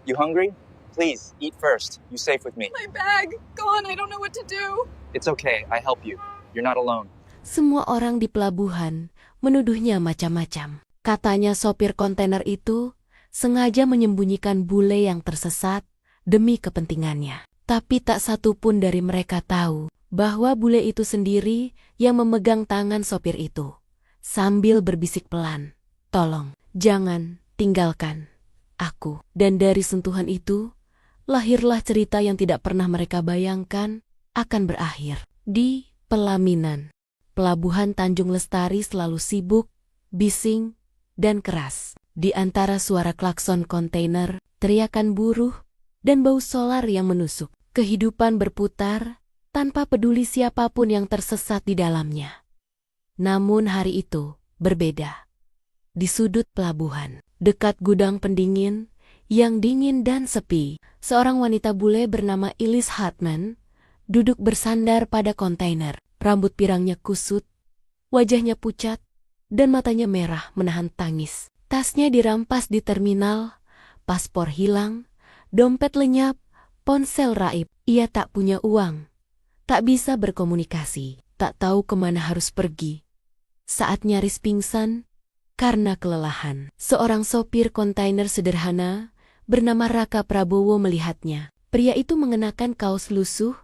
You hungry? Please, eat first. You safe with me. My bag! Gone, I don't know what to do. It's okay, I help you. You're not alone. Semua orang di pelabuhan menuduhnya macam-macam. Katanya sopir kontainer itu sengaja menyembunyikan bule yang tersesat demi kepentingannya. Tapi tak satu pun dari mereka tahu bahwa bule itu sendiri yang memegang tangan sopir itu. Sambil berbisik pelan, "Tolong, jangan tinggalkan aku." Dan dari sentuhan itu, lahirlah cerita yang tidak pernah mereka bayangkan akan berakhir. Di pelaminan, pelabuhan Tanjung Lestari selalu sibuk, bising, dan keras. Di antara suara klakson kontainer, teriakan buruh, dan bau solar yang menusuk, kehidupan berputar tanpa peduli siapapun yang tersesat di dalamnya. Namun hari itu berbeda. Di sudut pelabuhan, dekat gudang pendingin yang dingin dan sepi, seorang wanita bule bernama Elise Hartman duduk bersandar pada kontainer. Rambut pirangnya kusut, wajahnya pucat, dan matanya merah menahan tangis. Tasnya dirampas di terminal, paspor hilang, dompet lenyap, ponsel raib. Ia tak punya uang, tak bisa berkomunikasi, tak tahu kemana harus pergi. Saat nyaris pingsan karena kelelahan, seorang sopir kontainer sederhana bernama Raka Prabowo melihatnya. Pria itu mengenakan kaos lusuh,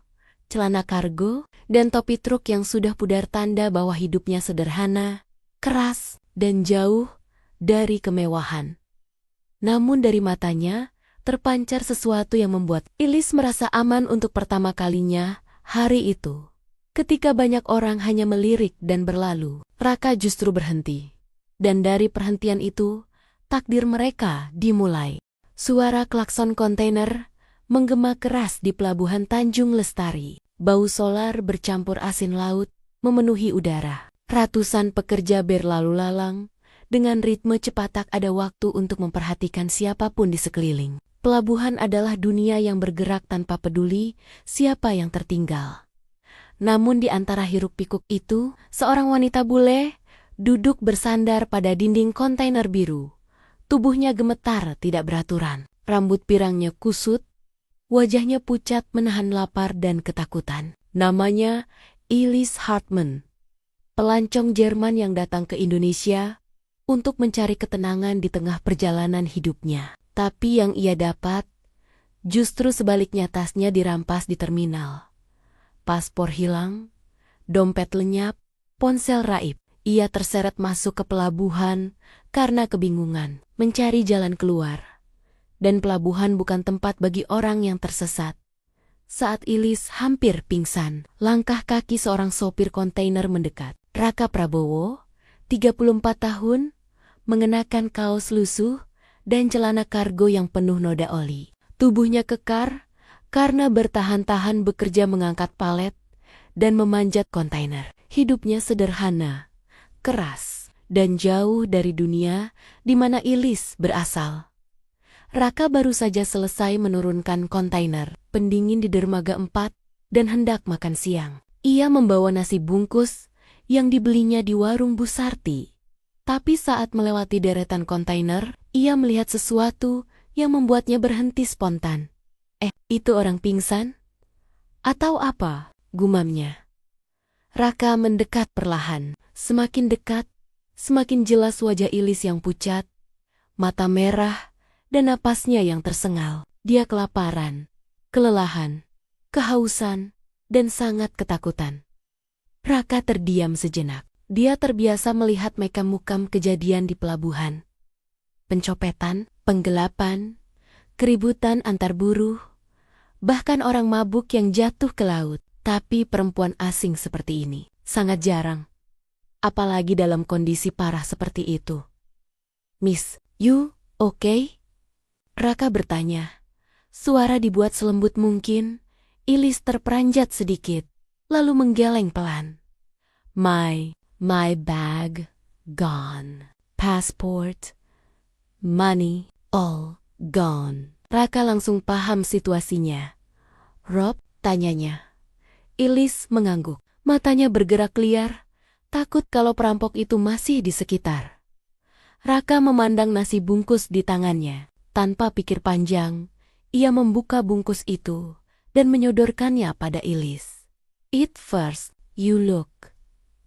celana kargo, dan topi truk yang sudah pudar, tanda bahwa hidupnya sederhana, keras, dan jauh dari kemewahan. Namun dari matanya terpancar sesuatu yang membuat Elise merasa aman untuk pertama kalinya hari itu. Ketika banyak orang hanya melirik dan berlalu, Raka justru berhenti. Dan dari perhentian itu, takdir mereka dimulai. Suara klakson kontainer menggema keras di pelabuhan Tanjung Lestari. Bau solar bercampur asin laut memenuhi udara. Ratusan pekerja berlalu lalang. Dengan ritme cepat, tak ada waktu untuk memperhatikan siapapun di sekeliling. Pelabuhan adalah dunia yang bergerak tanpa peduli siapa yang tertinggal. Namun di antara hiruk-pikuk itu, seorang wanita bule duduk bersandar pada dinding kontainer biru. Tubuhnya gemetar tidak beraturan. Rambut pirangnya kusut, wajahnya pucat menahan lapar dan ketakutan. Namanya Elise Hartman, pelancong Jerman yang datang ke Indonesia untuk mencari ketenangan di tengah perjalanan hidupnya. Tapi yang ia dapat justru sebaliknya. Tasnya dirampas di terminal, paspor hilang, dompet lenyap, ponsel raib. Ia terseret masuk ke pelabuhan karena kebingungan, mencari jalan keluar. Dan pelabuhan bukan tempat bagi orang yang tersesat. Saat Elise hampir pingsan, langkah kaki seorang sopir kontainer mendekat. Raka Prabowo, 34 tahun, mengenakan kaos lusuh dan celana kargo yang penuh noda oli. Tubuhnya kekar karena bertahan-tahan bekerja mengangkat palet dan memanjat kontainer. Hidupnya sederhana, keras, dan jauh dari dunia di mana Elise berasal. Raka baru saja selesai menurunkan kontainer pendingin di dermaga 4 dan hendak makan siang. Ia membawa nasi bungkus yang dibelinya di warung Bu Sarti. Tapi saat melewati deretan kontainer, ia melihat sesuatu yang membuatnya berhenti spontan. Itu orang pingsan? Atau apa? Gumamnya. Raka mendekat perlahan. Semakin dekat, semakin jelas wajah Elise yang pucat, mata merah, dan napasnya yang tersengal. Dia kelaparan, kelelahan, kehausan, dan sangat ketakutan. Raka terdiam sejenak. Dia terbiasa melihat mekam-mukam kejadian di pelabuhan. Pencopetan, penggelapan, keributan antar buruh, bahkan orang mabuk yang jatuh ke laut. Tapi perempuan asing seperti ini sangat jarang. Apalagi dalam kondisi parah seperti itu. "Miss, you okay?" Raka bertanya. Suara dibuat selembut mungkin. Elise terperanjat sedikit, lalu menggeleng pelan. My bag gone. Passport, money, all gone." Raka langsung paham situasinya. "Rob?" tanyanya. Elise mengangguk. Matanya bergerak liar, takut kalau perampok itu masih di sekitar. Raka memandang nasi bungkus di tangannya. Tanpa pikir panjang, ia membuka bungkus itu dan menyodorkannya pada Elise. "Eat first, you look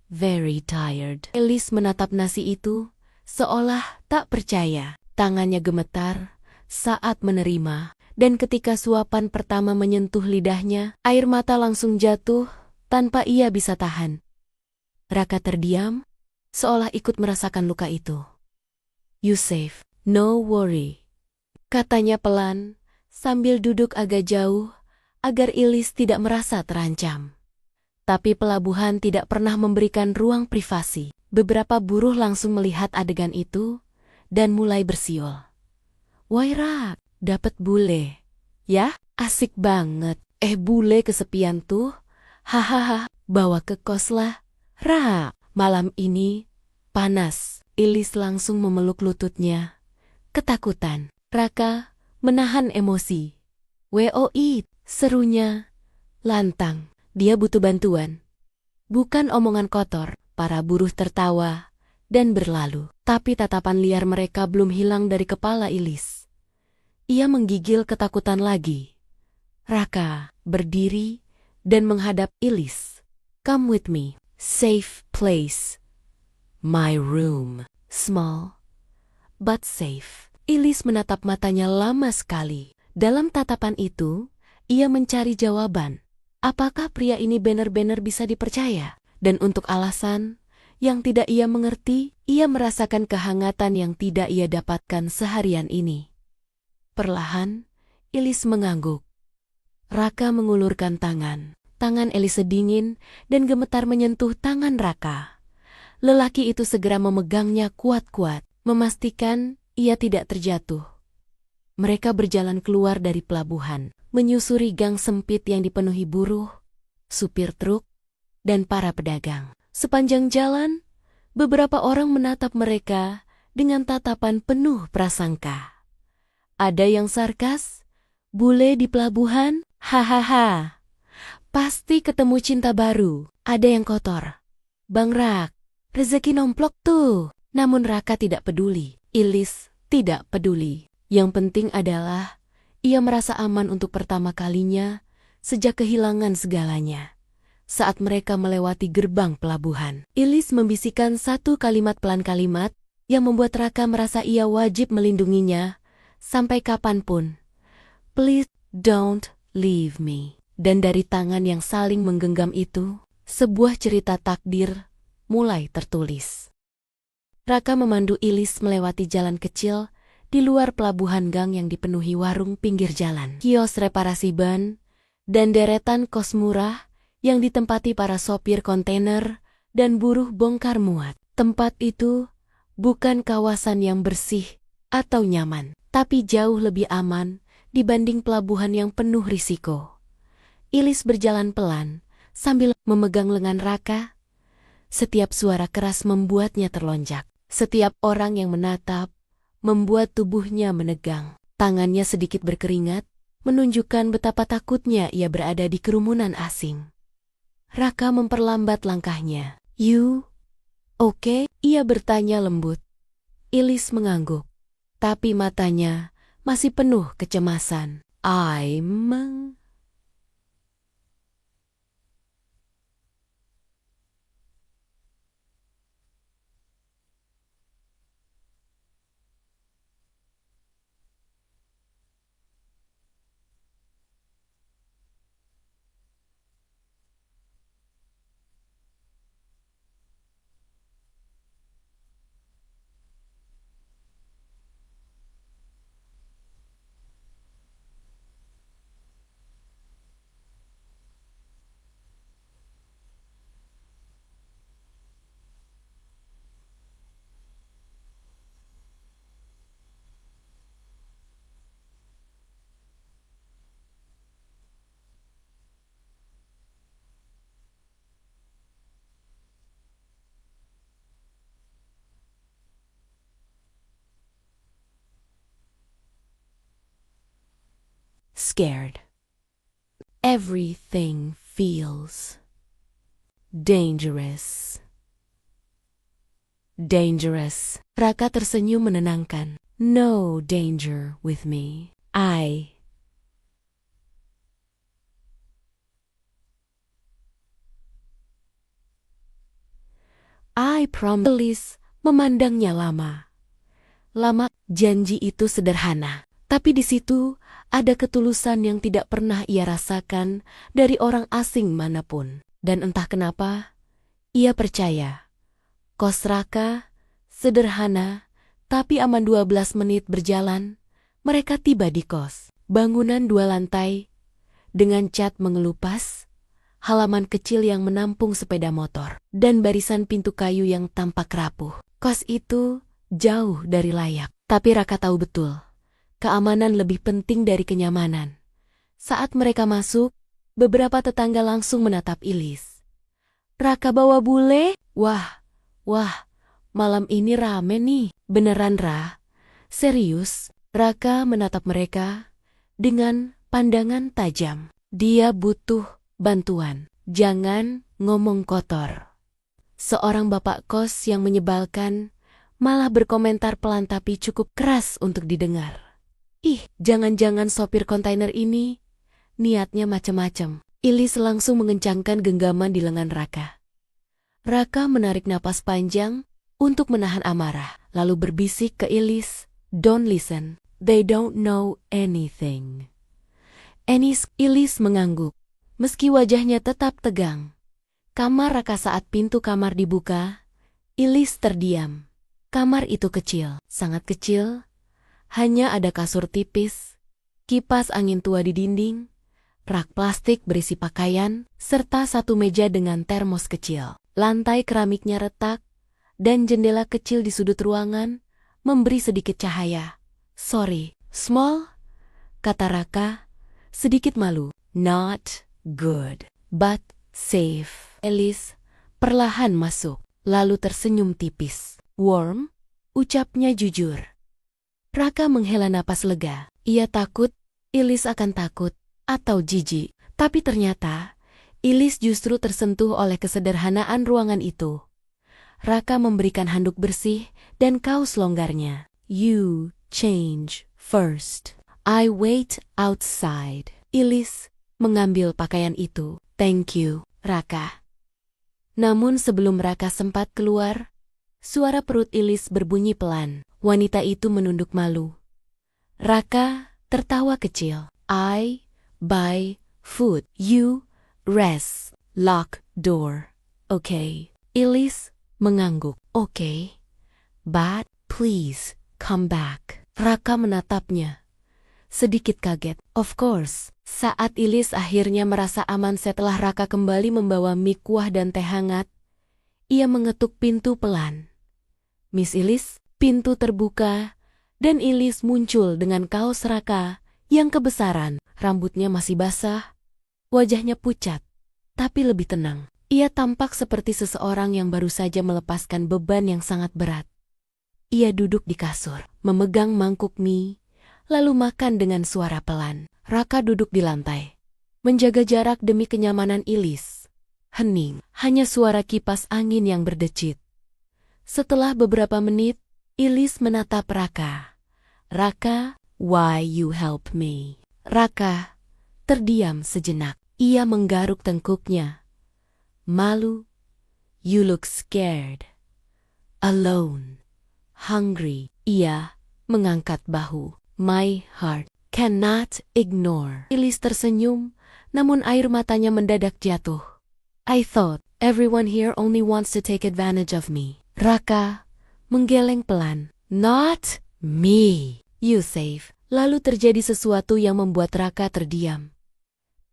very tired." Elise menatap nasi itu seolah tak percaya. Tangannya gemetar saat menerima, dan ketika suapan pertama menyentuh lidahnya, air mata langsung jatuh tanpa ia bisa tahan. Raka terdiam, seolah ikut merasakan luka itu. "You safe, no worry," katanya pelan, sambil duduk agak jauh agar Elise tidak merasa terancam. Tapi pelabuhan tidak pernah memberikan ruang privasi. Beberapa buruh langsung melihat adegan itu dan mulai bersiul. "Woi Rak, dapet bule. Ya, asik banget. Bule kesepian tuh. Hahaha, bawa ke kos lah. Rak, malam ini panas." Elise langsung memeluk lututnya. Ketakutan. Raka menahan emosi. "WOI," serunya lantang. Dia butuh bantuan. Bukan omongan kotor. Para buruh tertawa dan berlalu. Tapi tatapan liar mereka belum hilang dari kepala Elise. Ia menggigil ketakutan lagi. Raka berdiri dan menghadap Elise. "Come with me. Safe place. My room. Small, but safe." Elise menatap matanya lama sekali. Dalam tatapan itu, ia mencari jawaban. Apakah pria ini benar-benar bisa dipercaya? Dan untuk alasan yang tidak ia mengerti, ia merasakan kehangatan yang tidak ia dapatkan seharian ini. Perlahan, Elise mengangguk. Raka mengulurkan tangan. Tangan Elise dingin dan gemetar menyentuh tangan Raka. Lelaki itu segera memegangnya kuat-kuat, memastikan ia tidak terjatuh. Mereka berjalan keluar dari pelabuhan, menyusuri gang sempit yang dipenuhi buruh, supir truk, dan para pedagang. Sepanjang jalan, beberapa orang menatap mereka dengan tatapan penuh prasangka. Ada yang sarkas, "Bule di pelabuhan? Hahaha. Pasti ketemu cinta baru." Ada yang kotor, "Bang Rak, rezeki nomplok tuh." Namun Raka tidak peduli. Elise tidak peduli. Yang penting adalah ia merasa aman untuk pertama kalinya sejak kehilangan segalanya. Saat mereka melewati gerbang pelabuhan, Elise membisikkan satu kalimat pelan, kalimat yang membuat Raka merasa ia wajib melindunginya sampai kapanpun. "Please don't leave me." Dan dari tangan yang saling menggenggam itu, sebuah cerita takdir mulai tertulis. Raka memandu Elise melewati jalan kecil di luar pelabuhan, gang yang dipenuhi warung pinggir jalan, kios reparasi ban, dan deretan kos murah yang ditempati para sopir kontainer dan buruh bongkar muat. Tempat itu bukan kawasan yang bersih atau nyaman, tapi jauh lebih aman dibanding pelabuhan yang penuh risiko. Elise berjalan pelan sambil memegang lengan Raka. Setiap suara keras membuatnya terlonjak. Setiap orang yang menatap membuat tubuhnya menegang. Tangannya sedikit berkeringat, menunjukkan betapa takutnya ia berada di kerumunan asing. Raka memperlambat langkahnya. "You okay?" ia bertanya lembut. Elise mengangguk, tapi matanya masih penuh kecemasan. "I'm..." Scared. Everything feels dangerous. Dangerous. Raka tersenyum menenangkan. no danger with me. I promise. Elis memandangnya lama. Janji itu sederhana, tapi di situ ada ketulusan yang tidak pernah ia rasakan dari orang asing manapun. Dan entah kenapa, ia percaya. Kos Raka sederhana, tapi aman. 12 menit berjalan, mereka tiba di kos. Bangunan 2 lantai, dengan cat mengelupas, halaman kecil yang menampung sepeda motor, dan barisan pintu kayu yang tampak rapuh. Kos itu jauh dari layak, tapi Raka tahu betul, keamanan lebih penting dari kenyamanan. Saat mereka masuk, beberapa tetangga langsung menatap Ilis. Raka bawa bule? Wah, malam ini rame nih. Beneran, Ra? Serius? Raka menatap mereka dengan pandangan tajam. Dia butuh bantuan. Jangan ngomong kotor. Seorang bapak kos yang menyebalkan malah berkomentar pelan tapi cukup keras untuk didengar. Ih, jangan-jangan sopir kontainer ini niatnya macam-macam. Ilis langsung mengencangkan genggaman di lengan Raka. Raka menarik napas panjang untuk menahan amarah, lalu berbisik ke Ilis, "Don't listen, they don't know anything." Ilis mengangguk, meski wajahnya tetap tegang. Kamar Raka saat pintu kamar dibuka, Ilis terdiam. Kamar itu kecil, sangat kecil. Hanya ada kasur tipis, kipas angin tua di dinding, rak plastik berisi pakaian, serta satu meja dengan termos kecil. Lantai keramiknya retak, dan jendela kecil di sudut ruangan memberi sedikit cahaya. "Sorry, small," kata Raka, sedikit malu. "Not good, but safe." Ilis perlahan masuk, lalu tersenyum tipis. "Warm?" ucapnya jujur. Raka menghela napas lega. Ia takut Ilis akan takut atau jijik, tapi ternyata Ilis justru tersentuh oleh kesederhanaan ruangan itu. Raka memberikan handuk bersih dan kaos longgarnya. "You change first. I wait outside." Ilis mengambil pakaian itu. "Thank you, Raka." Namun sebelum Raka sempat keluar, suara perut Ilis berbunyi pelan. Wanita itu menunduk malu. Raka tertawa kecil. "I buy food. You rest. Lock door. Okay." Ilis mengangguk. "Okay, but please come back." Raka menatapnya, sedikit kaget. Of course. Saat Ilis akhirnya merasa aman setelah Raka kembali membawa mie kuah dan teh hangat, ia mengetuk pintu pelan. "Miss Ilis." Pintu terbuka, dan Ilis muncul dengan kaos Raka yang kebesaran. Rambutnya masih basah, wajahnya pucat, tapi lebih tenang. Ia tampak seperti seseorang yang baru saja melepaskan beban yang sangat berat. Ia duduk di kasur, memegang mangkuk mie, lalu makan dengan suara pelan. Raka duduk di lantai, menjaga jarak demi kenyamanan Ilis. Hening, hanya suara kipas angin yang berdecit. Setelah beberapa menit, Ilis menatap Raka. "Raka, why you help me?" Raka terdiam sejenak. Ia menggaruk tengkuknya. Malu. "You look scared. Alone. Hungry." Ia mengangkat bahu. "My heart cannot ignore." Ilis tersenyum, namun air matanya mendadak jatuh. "I thought everyone here only wants to take advantage of me." Raka menggeleng pelan. "Not me. You safe." Lalu terjadi sesuatu yang membuat Raka terdiam.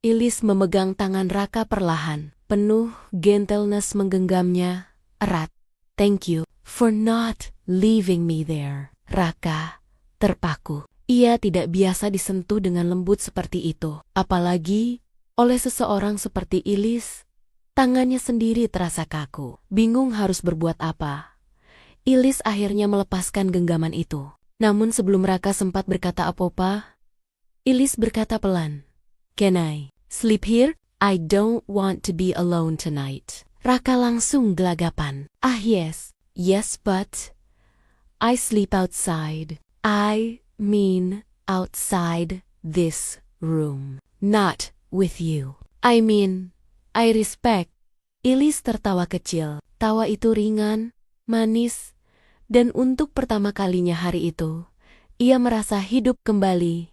Ilis memegang tangan Raka perlahan, penuh gentleness menggenggamnya erat. "Thank you for not leaving me there." Raka terpaku. Ia tidak biasa disentuh dengan lembut seperti itu, apalagi oleh seseorang seperti Ilis. Tangannya sendiri terasa kaku, bingung harus berbuat apa. Ilis akhirnya melepaskan genggaman itu. Namun sebelum Raka sempat berkata apa-apa, Ilis berkata pelan, "Can I sleep here? I don't want to be alone tonight." Raka langsung gelagapan. Yes, but I sleep outside." I mean outside this room. Not with you. I mean, I respect. Ilis tertawa kecil. Tawa itu ringan, manis, dan untuk pertama kalinya hari itu, ia merasa hidup kembali.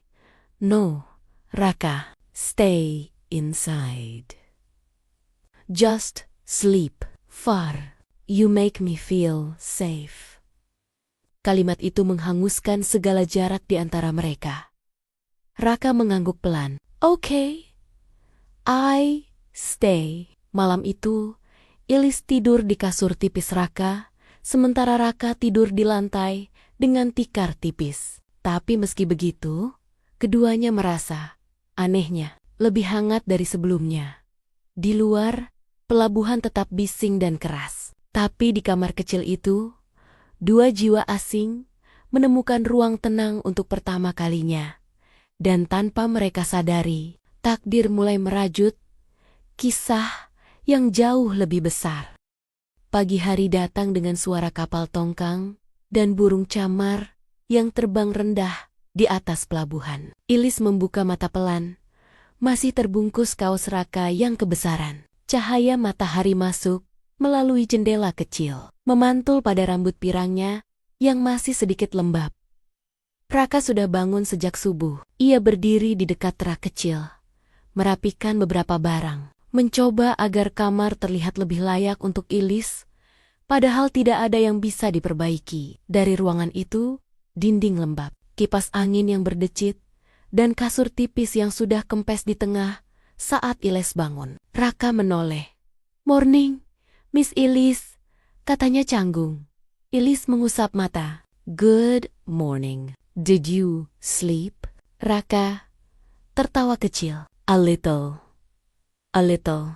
No, Raka, stay inside. Just sleep. Far. You make me feel safe. Kalimat itu menghanguskan segala jarak di antara mereka. Raka mengangguk pelan. Okay. I stay. Malam itu, Ilis tidur di kasur tipis Raka, sementara Raka tidur di lantai dengan tikar tipis. Tapi meski begitu, keduanya merasa, anehnya, lebih hangat dari sebelumnya. Di luar, pelabuhan tetap bising dan keras. Tapi di kamar kecil itu, dua jiwa asing menemukan ruang tenang untuk pertama kalinya. Dan tanpa mereka sadari, takdir mulai merajut kisah yang jauh lebih besar. Pagi hari datang dengan suara kapal tongkang dan burung camar yang terbang rendah di atas pelabuhan. Ilis membuka mata pelan, masih terbungkus kaos Raka yang kebesaran. Cahaya matahari masuk melalui jendela kecil, memantul pada rambut pirangnya yang masih sedikit lembab. Raka sudah bangun sejak subuh. Ia berdiri di dekat rak kecil, merapikan beberapa barang. Mencoba agar kamar terlihat lebih layak untuk Ilis, padahal tidak ada yang bisa diperbaiki. Dari ruangan itu, dinding lembab, kipas angin yang berdecit, dan kasur tipis yang sudah kempes di tengah saat Ilis bangun. Raka menoleh. Morning, Miss Ilis, katanya canggung. Ilis mengusap mata. Good morning. Did you sleep? Raka tertawa kecil. A little. A little.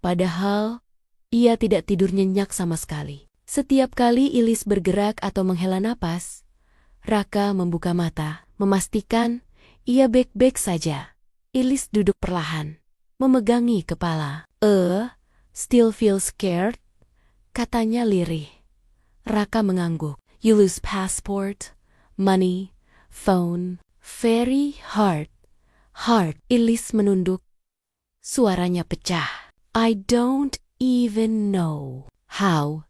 Padahal, ia tidak tidur nyenyak sama sekali. Setiap kali Ilis bergerak atau menghela napas, Raka membuka mata, memastikan ia baik-baik saja. Ilis duduk perlahan, memegangi kepala. Still feel scared? Katanya lirih. Raka mengangguk. You lose passport, money, phone, very hard. Hard. Ilis menunduk. Suaranya pecah. I don't even know how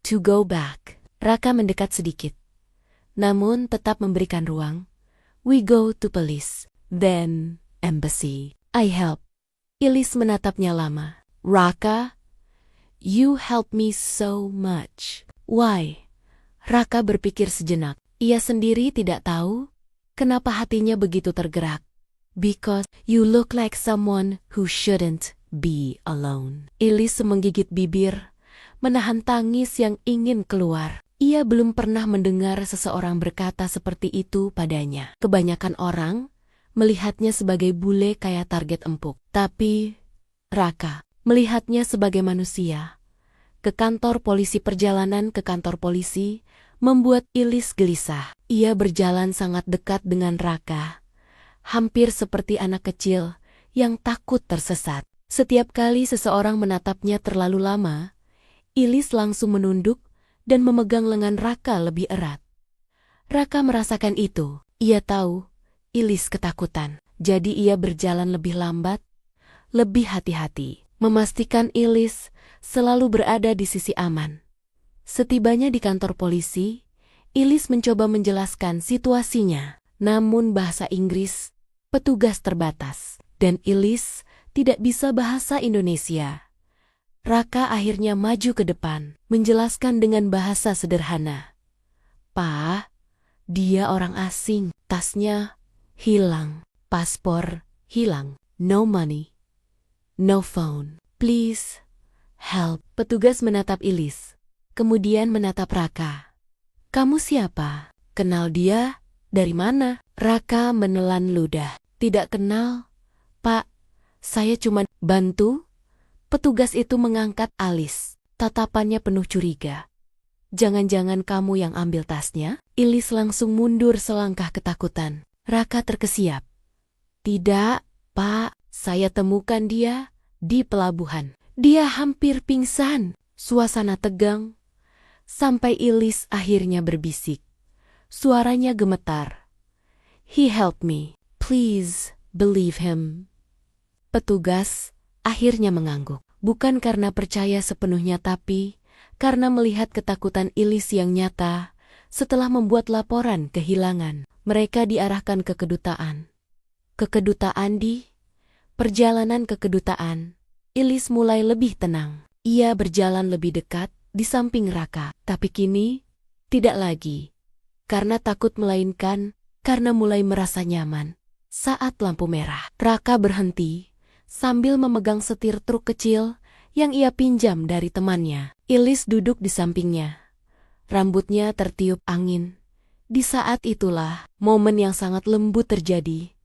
to go back. Raka mendekat sedikit, namun tetap memberikan ruang. We go to police, then embassy. I help. Ilis menatapnya lama. Raka, you help me so much. Why? Raka berpikir sejenak. Ia sendiri tidak tahu kenapa hatinya begitu tergerak. Because you look like someone who shouldn't be alone. Ilis menggigit bibir, menahan tangis yang ingin keluar. Ia belum pernah mendengar seseorang berkata seperti itu padanya. Kebanyakan orang melihatnya sebagai bule kayak target empuk. Tapi Raka melihatnya sebagai manusia. Ke kantor polisi, perjalanan ke kantor polisi membuat Ilis gelisah. Ia berjalan sangat dekat dengan Raka, hampir seperti anak kecil yang takut tersesat. Setiap kali seseorang menatapnya terlalu lama, Ilis langsung menunduk dan memegang lengan Raka lebih erat. Raka merasakan itu. Ia tahu Ilis ketakutan. Jadi ia berjalan lebih lambat, lebih hati-hati, memastikan Ilis selalu berada di sisi aman. Setibanya di kantor polisi, Ilis mencoba menjelaskan situasinya. Namun bahasa Inggris petugas terbatas, dan Ilis tidak bisa bahasa Indonesia. Raka akhirnya maju ke depan, menjelaskan dengan bahasa sederhana. Pa, dia orang asing, tasnya hilang, paspor hilang, no money, no phone. Please, help. Petugas menatap Ilis, kemudian menatap Raka. Kamu siapa? Kenal dia? Dari mana? Raka menelan ludah. Tidak kenal, Pak. Saya cuma bantu. Petugas itu mengangkat alis. Tatapannya penuh curiga. Jangan-jangan kamu yang ambil tasnya? Ilis langsung mundur selangkah ketakutan. Raka terkesiap. Tidak, Pak. Saya temukan dia di pelabuhan. Dia hampir pingsan. Suasana tegang. Sampai Ilis akhirnya berbisik. Suaranya gemetar. He helped me. Please believe him. Petugas akhirnya mengangguk. Bukan karena percaya sepenuhnya tapi karena melihat ketakutan Elise yang nyata setelah membuat laporan kehilangan. Mereka diarahkan ke kedutaan. Perjalanan ke kedutaan. Elise mulai lebih tenang. Ia berjalan lebih dekat di samping Raka. Tapi kini, tidak lagi. Karena takut melainkan karena mulai merasa nyaman. Saat lampu merah, Raka berhenti sambil memegang setir truk kecil yang ia pinjam dari temannya. Elise duduk di sampingnya. Rambutnya tertiup angin. Di saat itulah momen yang sangat lembut terjadi.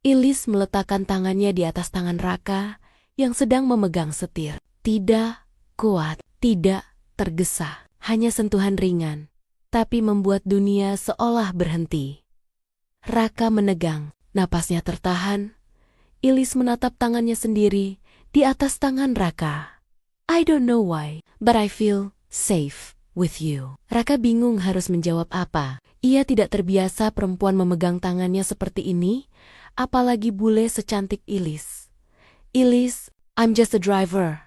Elise meletakkan tangannya di atas tangan Raka yang sedang memegang setir. Tidak kuat, tidak tergesa, hanya sentuhan ringan, tapi membuat dunia seolah berhenti. Raka menegang, napasnya tertahan. Elise menatap tangannya sendiri di atas tangan Raka. I don't know why, but I feel safe with you. Raka bingung harus menjawab apa. Ia tidak terbiasa perempuan memegang tangannya seperti ini, apalagi bule secantik Elise. Elise, I'm just a driver,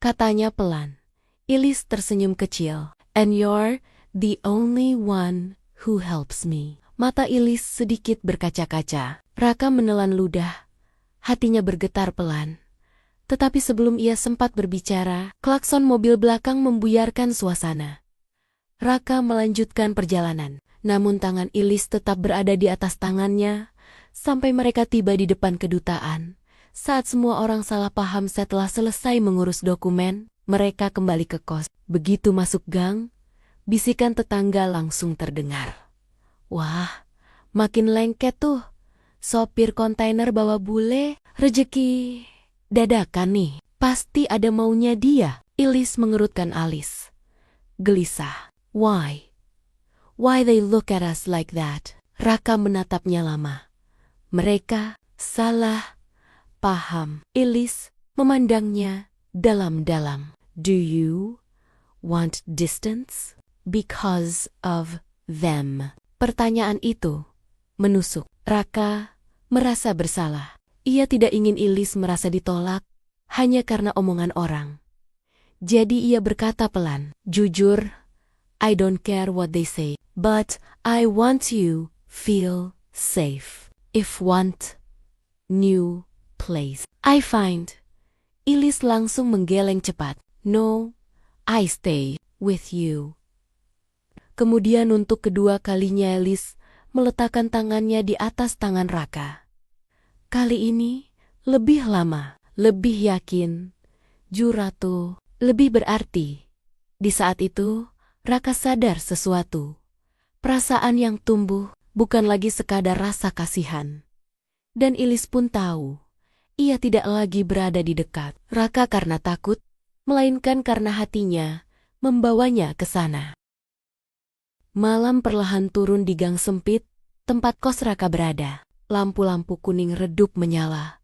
katanya pelan. Elise tersenyum kecil. And you're the only one who helps me. Mata Elise sedikit berkaca-kaca. Raka menelan ludah. Hatinya bergetar pelan. Tetapi sebelum ia sempat berbicara, klakson mobil belakang membuyarkan suasana. Raka melanjutkan perjalanan. Namun tangan Elise tetap berada di atas tangannya, sampai mereka tiba di depan kedutaan. Saat semua orang salah paham setelah selesai mengurus dokumen, mereka kembali ke kos. Begitu masuk gang, bisikan tetangga langsung terdengar. Wah, makin lengket tuh. Sopir kontainer bawa bule, rejeki dadakan nih. Pasti ada maunya dia. Elise mengerutkan alis. Gelisah. Why? Why they look at us like that? Raka menatapnya lama. Mereka salah paham. Elise memandangnya dalam-dalam. Do you want distance? Because of them. Pertanyaan itu menusuk. Raka merasa bersalah. Ia tidak ingin Elise merasa ditolak hanya karena omongan orang. Jadi ia berkata pelan, jujur, I don't care what they say, but I want you feel safe. If want new place, I find. Elise langsung menggeleng cepat. No, I stay with you. Kemudian untuk kedua kalinya Elise meletakkan tangannya di atas tangan Raka. Kali ini lebih lama, lebih yakin, juratu, lebih berarti. Di saat itu, Raka sadar sesuatu. Perasaan yang tumbuh bukan lagi sekadar rasa kasihan. Dan Elise pun tahu, ia tidak lagi berada di dekat Raka karena takut, melainkan karena hatinya membawanya ke sana. Malam perlahan turun di gang sempit, tempat kos Raka berada. Lampu-lampu kuning redup menyala,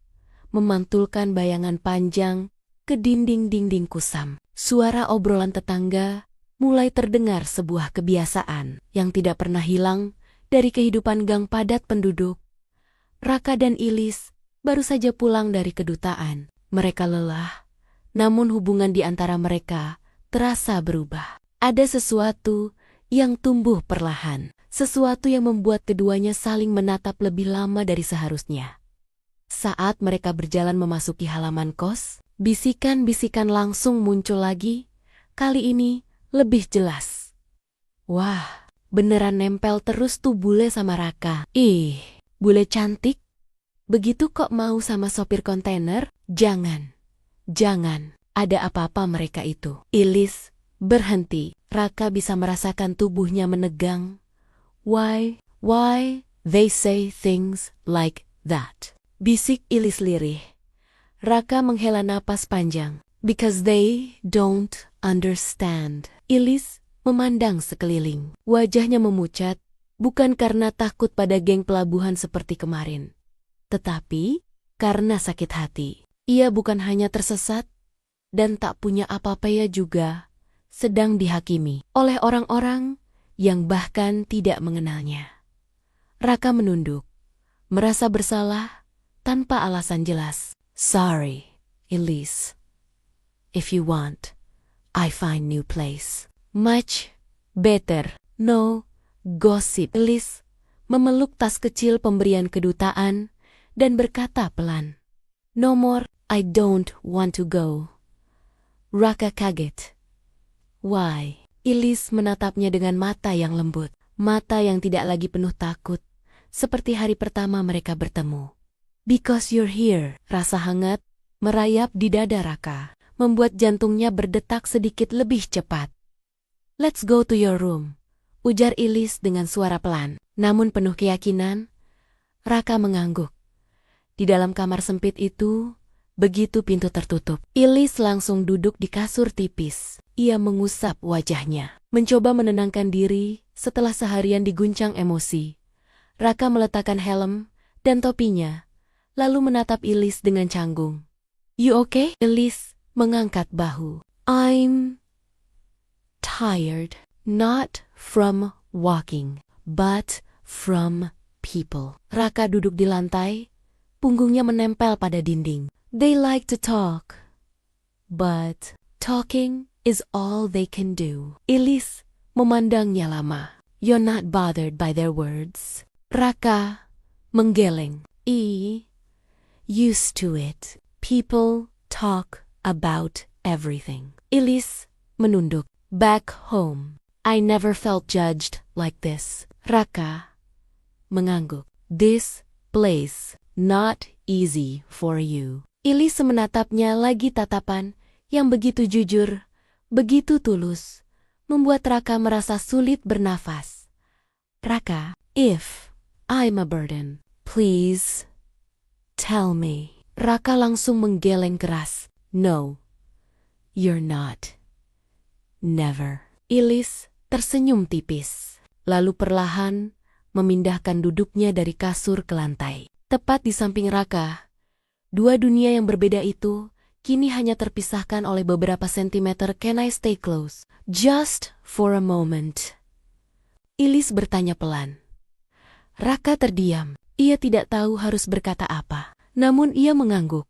memantulkan bayangan panjang ke dinding-dinding kusam. Suara obrolan tetangga mulai terdengar, sebuah kebiasaan yang tidak pernah hilang dari kehidupan gang padat penduduk. Raka dan Elise baru saja pulang dari kedutaan. Mereka lelah, namun hubungan di antara mereka terasa berubah. Ada sesuatu yang tumbuh perlahan, sesuatu yang membuat keduanya saling menatap lebih lama dari seharusnya. Saat mereka berjalan memasuki halaman kos, bisikan-bisikan langsung muncul lagi, kali ini lebih jelas. Wah, beneran nempel terus tuh bule sama Raka. Ih, bule cantik. Begitu kok mau sama sopir kontainer? Jangan, ada apa-apa mereka itu. Elise berhenti. Raka bisa merasakan tubuhnya menegang. Why they say things like that? Bisik Elise lirih. Raka menghela napas panjang. Because they don't understand. Elise memandang sekeliling. Wajahnya memucat, bukan karena takut pada geng pelabuhan seperti kemarin, tetapi karena sakit hati. Ia bukan hanya tersesat, dan tak punya apa-apa, ya juga sedang dihakimi oleh orang-orang yang bahkan tidak mengenalnya. Raka menunduk, merasa bersalah tanpa alasan jelas. Sorry, Elise. If you want, I find new place. Much better. No gossip. Elise memeluk tas kecil pemberian kedutaan dan berkata pelan. No more, I don't want to go. Raka kaget. Why? Elise menatapnya dengan mata yang lembut, mata yang tidak lagi penuh takut, seperti hari pertama mereka bertemu. Because you're here. Rasa hangat merayap di dada Raka, membuat jantungnya berdetak sedikit lebih cepat. Let's go to your room, ujar Elise dengan suara pelan. Namun penuh keyakinan, Raka mengangguk. Di dalam kamar sempit itu, begitu pintu tertutup, Elise langsung duduk di kasur tipis. Ia mengusap wajahnya, mencoba menenangkan diri setelah seharian diguncang emosi. Raka meletakkan helm dan topinya, lalu menatap Elise dengan canggung. You okay? Elise mengangkat bahu. I'm tired, not from walking, but from people. Raka duduk di lantai, punggungnya menempel pada dinding. They like to talk, but talking is all they can do. Elise memandangnya lama. You're not bothered by their words. Raka menggeleng. Used to it. People talk about everything. Elise menunduk. Back home, I never felt judged like this. Raka mengangguk. This place not easy for you. Elise menatapnya lagi tatapan yang begitu jujur, begitu tulus, membuat Raka merasa sulit bernafas. Raka, if I'm a burden, please tell me. Raka langsung menggeleng keras. No, you're not. Never. Elise tersenyum tipis, lalu perlahan memindahkan duduknya dari kasur ke lantai. Tepat di samping Raka, dua dunia yang berbeda itu kini hanya terpisahkan oleh beberapa sentimeter. Can I stay close? Just for a moment. Elise bertanya pelan. Raka terdiam. Ia tidak tahu harus berkata apa. Namun ia mengangguk.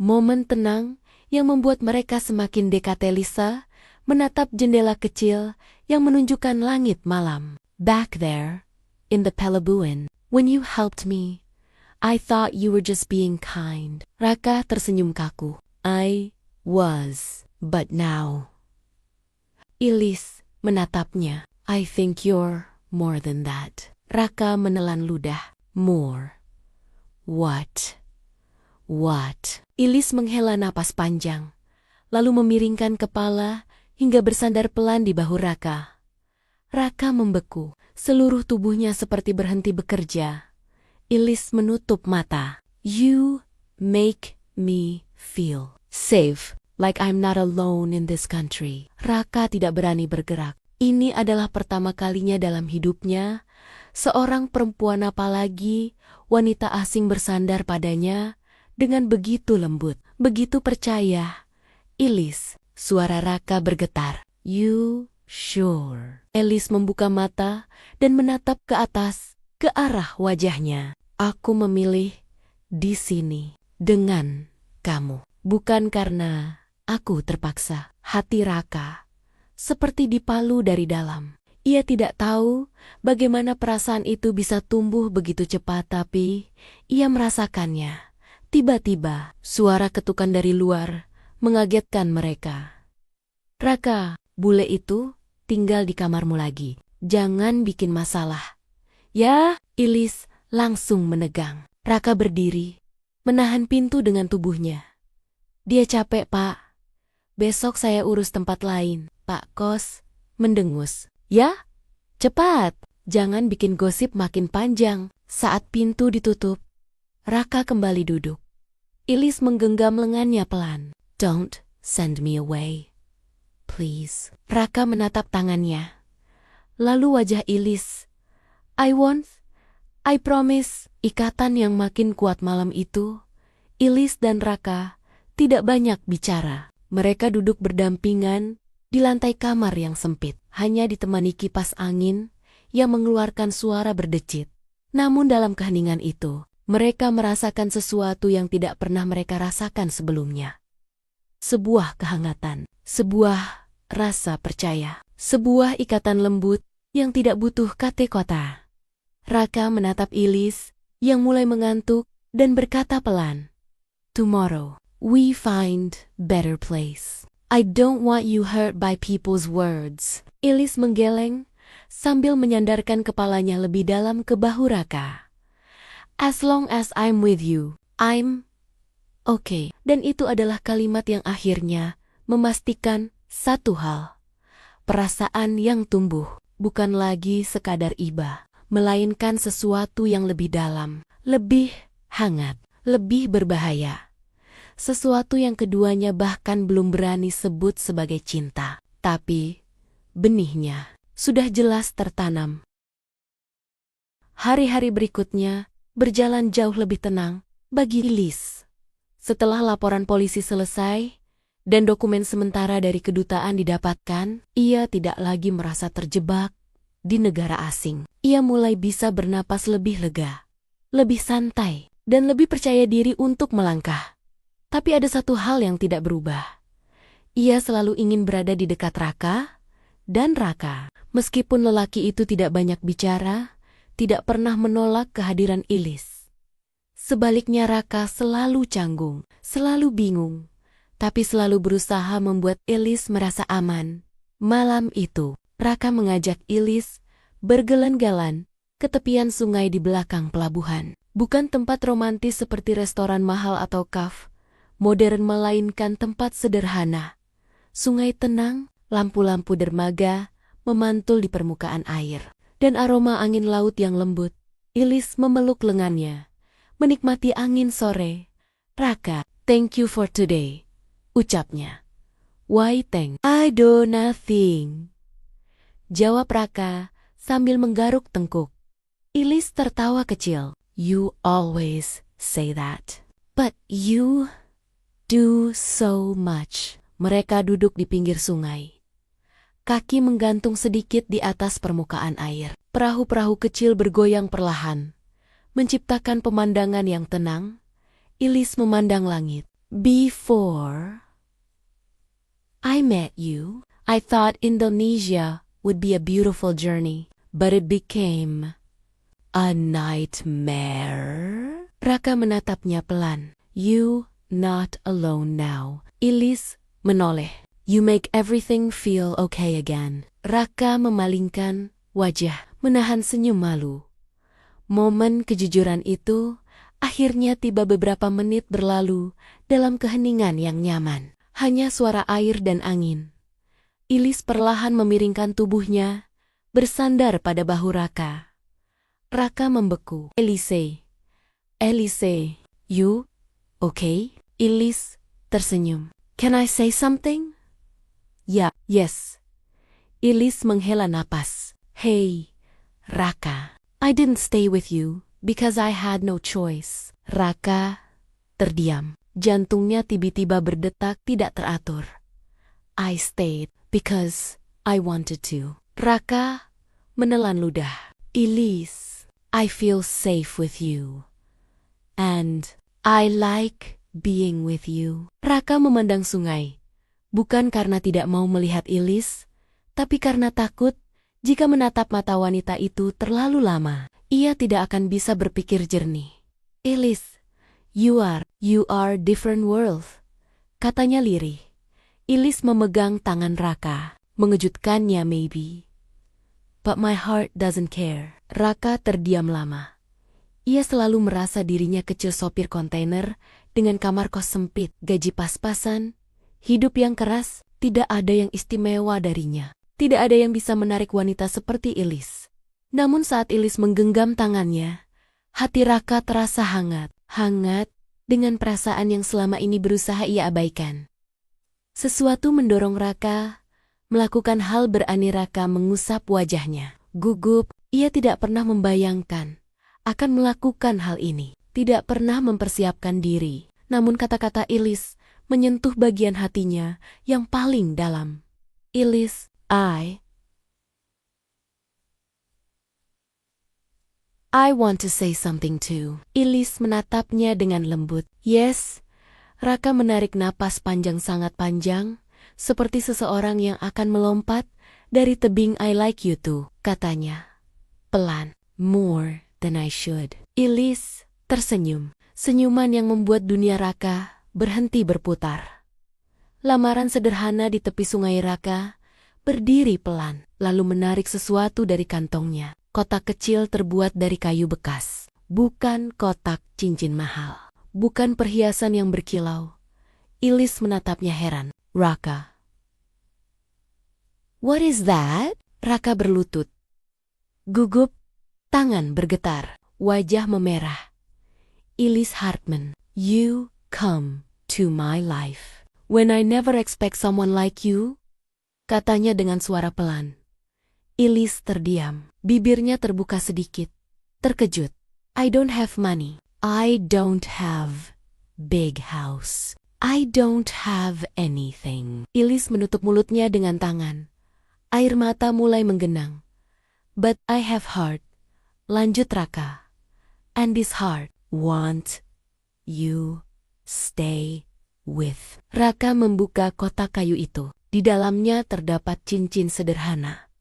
Momen tenang yang membuat mereka semakin dekat. Elisa menatap jendela kecil yang menunjukkan langit malam. Back there, in the Palabuhan, when you helped me, I thought you were just being kind. Raka tersenyum kaku. I was, but now. Elise menatapnya. I think you're more than that. Raka menelan ludah. More. What? What? Elise menghela napas panjang, lalu memiringkan kepala hingga bersandar pelan di bahu Raka. Raka membeku, seluruh tubuhnya seperti berhenti bekerja. Elise menutup mata. You make me feel safe, like I'm not alone in this country. Raka tidak berani bergerak. Ini adalah pertama kalinya dalam hidupnya, seorang perempuan apalagi wanita asing bersandar padanya dengan begitu lembut, begitu percaya. Elise, suara Raka bergetar. You sure? Elise membuka mata dan menatap ke atas, ke arah wajahnya. Aku memilih di sini dengan kamu. Bukan karena aku terpaksa. Hati Raka seperti dipalu dari dalam. Ia tidak tahu bagaimana perasaan itu bisa tumbuh begitu cepat, tapi ia merasakannya. Tiba-tiba, suara ketukan dari luar mengagetkan mereka. Raka, bule itu tinggal di kamarmu lagi. Jangan bikin masalah. Ya, Elise langsung menegang. Raka berdiri, menahan pintu dengan tubuhnya. Dia capek, Pak. Besok saya urus tempat lain. Pak Kos mendengus. Ya, cepat. Jangan bikin gosip makin panjang. Saat pintu ditutup, Raka kembali duduk. Elise menggenggam lengannya pelan. Don't send me away, please. Raka menatap tangannya. Lalu wajah Elise. I won't. I promise. Ikatan yang makin kuat malam itu. Elise dan Raka tidak banyak bicara. Mereka duduk berdampingan di lantai kamar yang sempit. hanya ditemani kipas angin yang mengeluarkan suara berdecit. Namun dalam keheningan itu, mereka merasakan sesuatu yang tidak pernah mereka rasakan sebelumnya. Sebuah kehangatan, sebuah rasa percaya, sebuah ikatan lembut yang tidak butuh kata-kata. Raka menatap Ilis yang mulai mengantuk dan berkata pelan, "Tomorrow, we find better place. I don't want you hurt by people's words." Ilis menggeleng sambil menyandarkan kepalanya lebih dalam ke bahu Raka. "As long as I'm with you, I'm okay." Dan itu adalah kalimat yang akhirnya memastikan satu hal. Perasaan yang tumbuh bukan lagi sekadar iba, melainkan sesuatu yang lebih dalam, lebih hangat, lebih berbahaya. Sesuatu yang keduanya bahkan belum berani sebut sebagai cinta. Tapi, benihnya sudah jelas tertanam. Hari-hari berikutnya berjalan jauh lebih tenang bagi Ilis. Setelah laporan polisi selesai dan dokumen sementara dari kedutaan didapatkan, ia tidak lagi merasa terjebak di negara asing. Ia mulai bisa bernapas lebih lega, lebih santai, dan lebih percaya diri untuk melangkah. Tapi ada satu hal yang tidak berubah. Ia selalu ingin berada di dekat Raka, dan Raka, meskipun lelaki itu tidak banyak bicara, tidak pernah menolak kehadiran Ilis. Sebaliknya Raka selalu canggung, selalu bingung, tapi selalu berusaha membuat Ilis merasa aman. Malam itu, Raka mengajak Ilis berjalan-jalan ke tepian sungai di belakang pelabuhan. Bukan tempat romantis seperti restoran mahal atau kafe modern, melainkan tempat sederhana. Sungai tenang, lampu-lampu dermaga memantul di permukaan air, dan aroma angin laut yang lembut. Ilis memeluk lengannya, menikmati angin sore. "Raka, thank you for today," ucapnya. "Why thank? I do nothing," jawab Raka sambil menggaruk tengkuk. Ilis tertawa kecil. "You always say that, but you do so much." Mereka duduk di pinggir sungai. Kaki menggantung sedikit di atas permukaan air. Perahu-perahu kecil bergoyang perlahan, menciptakan pemandangan yang tenang. Ilis memandang langit. "Before I met you, I thought Indonesia would be a beautiful journey, but it became a nightmare." Raka menatapnya pelan. "You not alone now." Ilis menoleh. "You make everything feel okay again." Raka memalingkan wajah, menahan senyum malu. Momen kejujuran itu akhirnya tiba. Beberapa menit berlalu dalam keheningan yang nyaman. Hanya suara air dan angin. Ilis perlahan memiringkan tubuhnya, bersandar pada bahu Raka. Raka membeku. Elise, you okay?" Ilis tersenyum. "Can I say something?" Yes." Ilis menghela napas. "Hey, Raka, I didn't stay with you because I had no choice." Raka terdiam. Jantungnya tiba-tiba berdetak tidak teratur. "I stayed because I wanted to." Raka menelan ludah. "Ilis, I feel safe with you. And I like being with you." Raka memandang sungai. Bukan karena tidak mau melihat Ilis, tapi karena takut jika menatap mata wanita itu terlalu lama, ia tidak akan bisa berpikir jernih. "Ilis, you are different world," katanya lirih. Ilis memegang tangan Raka. "Mengejutkannya maybe, but my heart doesn't care." Raka terdiam lama. Ia selalu merasa dirinya kecil sopir kontainer dengan kamar kos sempit, gaji pas-pasan, hidup yang keras. Tidak ada yang istimewa darinya. Tidak ada yang bisa menarik wanita seperti Ilis. Namun saat Ilis menggenggam tangannya, hati Raka terasa hangat. Hangat dengan perasaan yang selama ini berusaha ia abaikan. Sesuatu mendorong Raka melakukan hal berani. Raka mengusap wajahnya. Gugup, ia tidak pernah membayangkan akan melakukan hal ini. Tidak pernah mempersiapkan diri. Namun kata-kata Ilis menyentuh bagian hatinya yang paling dalam. "Ilis, I I want to say something too. Ilis menatapnya dengan lembut. Yes. Raka menarik napas panjang sangat panjang, seperti seseorang yang akan melompat dari tebing. I like you too, katanya. Pelan. More than I should. Ilis tersenyum. Senyuman yang membuat dunia Raka berhenti berputar. Lamaran sederhana di tepi sungai. Raka berdiri pelan, lalu menarik sesuatu dari kantongnya. Kotak kecil terbuat dari kayu bekas. Bukan kotak cincin mahal. Bukan perhiasan yang berkilau. Ilis menatapnya heran. Raka. What is that? Raka berlutut. Gugup, tangan bergetar, wajah memerah. Ilis Hartman, you come to my life when I never expect someone like you, katanya dengan suara pelan. Ilis terdiam, bibirnya terbuka sedikit, terkejut. I don't have money. I don't have big house. I don't have anything. Ilis menutup mulutnya dengan tangan. Air mata mulai menggenang. But I have heart. Lanjut Raka. And this heart want you stay with. Raka membuka kotak kayu itu. Di dalamnya terdapat cincin sederhana.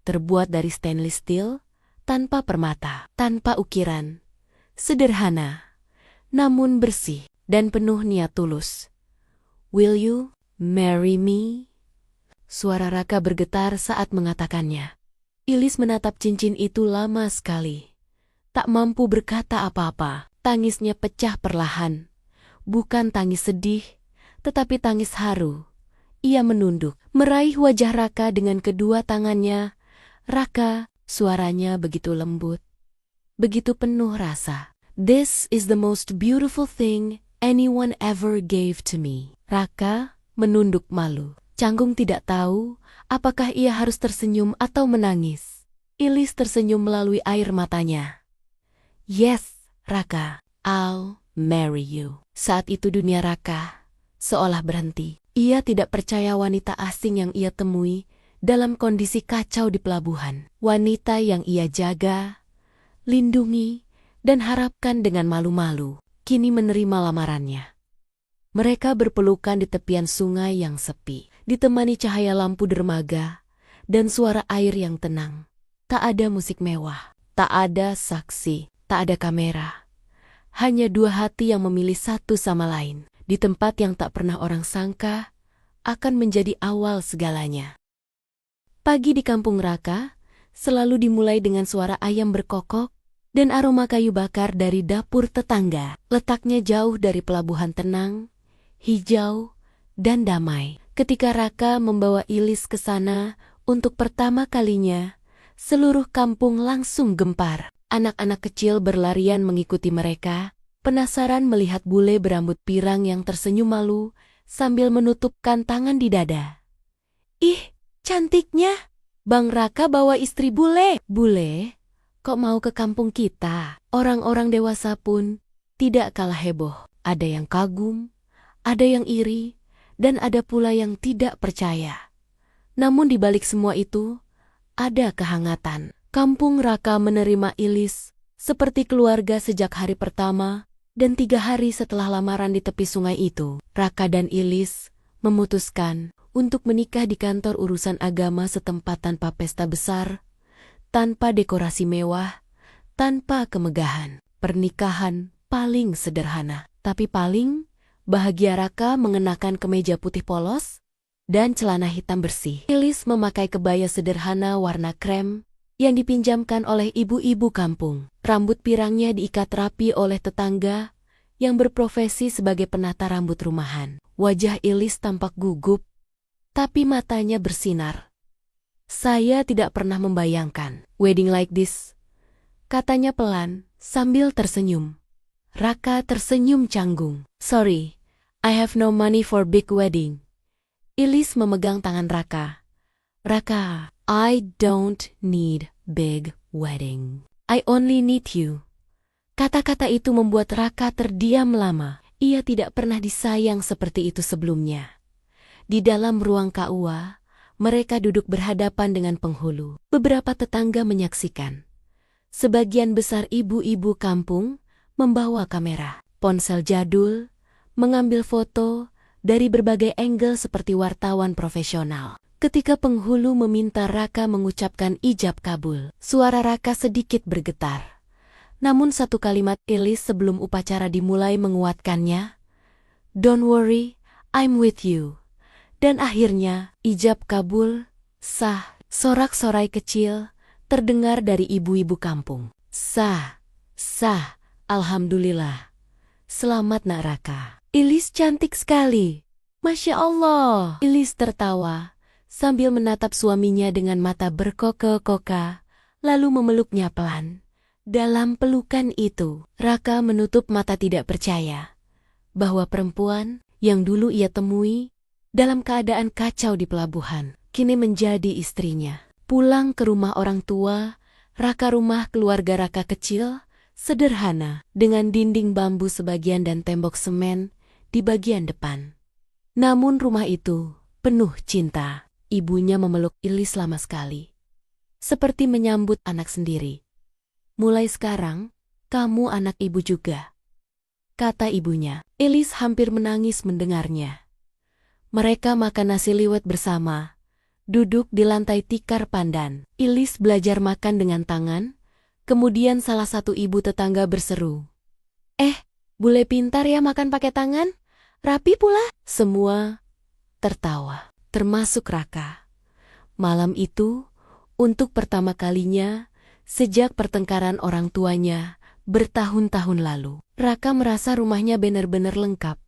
Terbuat dari stainless steel, tanpa permata, tanpa ukiran. Sederhana, namun bersih dan penuh niat tulus. Will you marry me? Suara Raka bergetar saat mengatakannya. Ilis menatap cincin itu lama sekali. Tak mampu berkata apa-apa. Tangisnya pecah perlahan. Bukan tangis sedih, tetapi tangis haru. Ia menunduk, meraih wajah Raka dengan kedua tangannya. Raka, suaranya begitu lembut, begitu penuh rasa. This is the most beautiful thing anyone ever gave to me. Raka menunduk malu. Canggung tidak tahu apakah ia harus tersenyum atau menangis. Ilis tersenyum melalui air matanya. Yes, Raka, I'll marry you. Saat itu dunia Raka seolah berhenti. Ia tidak percaya wanita asing yang ia temui dalam kondisi kacau di pelabuhan. Wanita yang ia jaga, lindungi, dan harapkan dengan malu-malu, kini menerima lamarannya. Mereka berpelukan di tepian sungai yang sepi, ditemani cahaya lampu dermaga dan suara air yang tenang. Tak ada musik mewah, tak ada saksi, tak ada kamera. Hanya dua hati yang memilih satu sama lain, di tempat yang tak pernah orang sangka akan menjadi awal segalanya. Pagi di kampung Raka selalu dimulai dengan suara ayam berkokok dan aroma kayu bakar dari dapur tetangga. Letaknya jauh dari pelabuhan tenang, hijau, dan damai. Ketika Raka membawa Ilis ke sana untuk pertama kalinya, seluruh kampung langsung gempar. Anak-anak kecil berlarian mengikuti mereka, penasaran melihat bule berambut pirang yang tersenyum malu sambil menutupkan tangan di dada. Ih! Cantiknya, Bang Raka bawa istri bule. Bule, kok mau ke kampung kita? Orang-orang dewasa pun tidak kalah heboh. Ada yang kagum, ada yang iri, dan ada pula yang tidak percaya. Namun di balik semua itu, ada kehangatan. Kampung Raka menerima Ilis seperti keluarga sejak hari pertama dan 3 hari setelah lamaran di tepi sungai itu. Raka dan Ilis memutuskan untuk menikah di kantor urusan agama setempat tanpa pesta besar, tanpa dekorasi mewah, tanpa kemegahan. Pernikahan paling sederhana, tapi paling bahagia. Raka mengenakan kemeja putih polos dan celana hitam bersih. Ilis memakai kebaya sederhana warna krem yang dipinjamkan oleh ibu-ibu kampung. Rambut pirangnya diikat rapi oleh tetangga yang berprofesi sebagai penata rambut rumahan. Wajah Ilis tampak gugup, tapi matanya bersinar. Saya tidak pernah membayangkan wedding like this, katanya pelan sambil tersenyum. Raka tersenyum canggung. Sorry, I have no money for big wedding. Ilis memegang tangan Raka. Raka, I don't need big wedding. I only need you. Kata-kata itu membuat Raka terdiam lama. Ia tidak pernah disayang seperti itu sebelumnya. Di dalam ruang KUA, mereka duduk berhadapan dengan penghulu. Beberapa tetangga menyaksikan. Sebagian besar ibu-ibu kampung membawa kamera, ponsel jadul, mengambil foto dari berbagai angle seperti wartawan profesional. Ketika penghulu meminta Raka mengucapkan ijab kabul, suara Raka sedikit bergetar. Namun satu kalimat Ilis sebelum upacara dimulai menguatkannya. "Don't worry, I'm with you." Dan akhirnya, ijab kabul, sah. Sorak-sorai kecil terdengar dari ibu-ibu kampung. Sah, sah, alhamdulillah. Selamat nak Raka. Ilis cantik sekali. Masya Allah. Ilis tertawa sambil menatap suaminya dengan mata berkoka-koka, lalu memeluknya pelan. Dalam pelukan itu, Raka menutup mata tidak percaya bahwa perempuan yang dulu ia temui dalam keadaan kacau di pelabuhan, kini menjadi istrinya. Pulang ke rumah orang tua, rumah keluarga Raka kecil, sederhana, dengan dinding bambu sebagian dan tembok semen di bagian depan. Namun rumah itu penuh cinta. Ibunya memeluk Ilis lama sekali, seperti menyambut anak sendiri. "Mulai sekarang, kamu anak ibu juga," kata ibunya. Ilis hampir menangis mendengarnya. Mereka makan nasi liwet bersama, duduk di lantai tikar pandan. Ilis belajar makan dengan tangan, kemudian salah satu ibu tetangga berseru, bule pintar ya makan pakai tangan, rapi pula." Semua tertawa, termasuk Raka. Malam itu, untuk pertama kalinya, sejak pertengkaran orang tuanya bertahun-tahun lalu, Raka merasa rumahnya benar-benar lengkap.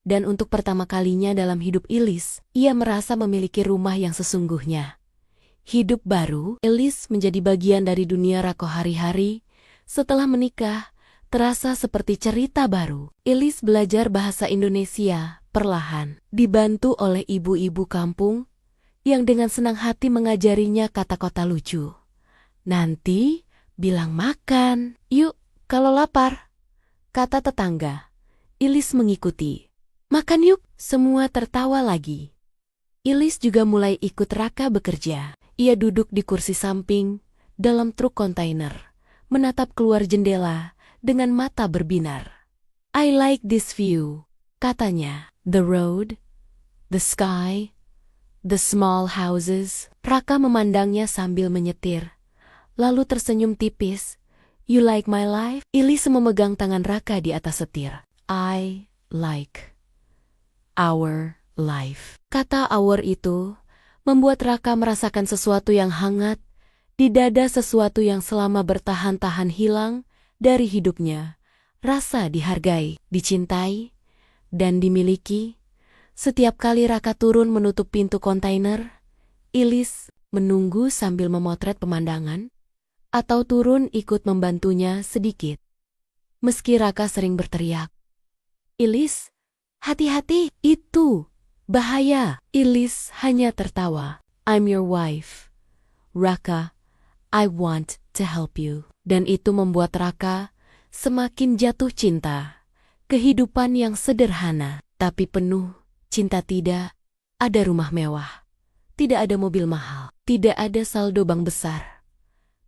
Dan untuk pertama kalinya dalam hidup Ilis, ia merasa memiliki rumah yang sesungguhnya. Hidup baru, Ilis menjadi bagian dari dunia Raka hari-hari. Setelah menikah, terasa seperti cerita baru. Ilis belajar bahasa Indonesia perlahan, dibantu oleh ibu-ibu kampung yang dengan senang hati mengajarinya kata-kata lucu. "Nanti bilang makan, yuk kalau lapar," kata tetangga. Ilis mengikuti. "Makan yuk." Semua tertawa lagi. Ilis juga mulai ikut Raka bekerja. Ia duduk di kursi samping dalam truk kontainer, menatap keluar jendela dengan mata berbinar. "I like this view," katanya. "The road, the sky, the small houses." Raka memandangnya sambil menyetir, lalu tersenyum tipis. "You like my life?" Ilis memegang tangan Raka di atas setir. "I like our life." Kata our itu membuat Raka merasakan sesuatu yang hangat di dada, sesuatu yang selama bertahan-tahan hilang dari hidupnya. Rasa dihargai, dicintai, dan dimiliki. Setiap kali Raka turun menutup pintu kontainer, Ilis menunggu sambil memotret pemandangan, atau turun ikut membantunya sedikit. Meski Raka sering berteriak, "Ilis, hati-hati, itu bahaya." Ilis hanya tertawa. "I'm your wife, Raka. I want to help you." Dan itu membuat Raka semakin jatuh cinta. Kehidupan yang sederhana, tapi penuh cinta. Tidak ada rumah mewah, tidak ada mobil mahal, tidak ada saldo bank besar,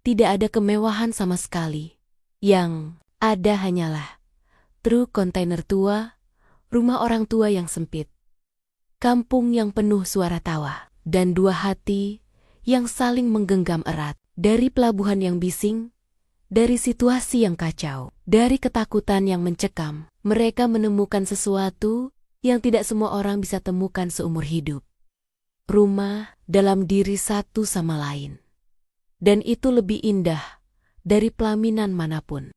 tidak ada kemewahan sama sekali. Yang ada hanyalah truk kontainer tua, rumah orang tua yang sempit, kampung yang penuh suara tawa, dan dua hati yang saling menggenggam erat. Dari pelabuhan yang bising, dari situasi yang kacau, dari ketakutan yang mencekam, mereka menemukan sesuatu yang tidak semua orang bisa temukan seumur hidup. Rumah dalam diri satu sama lain. Dan itu lebih indah dari pelaminan manapun.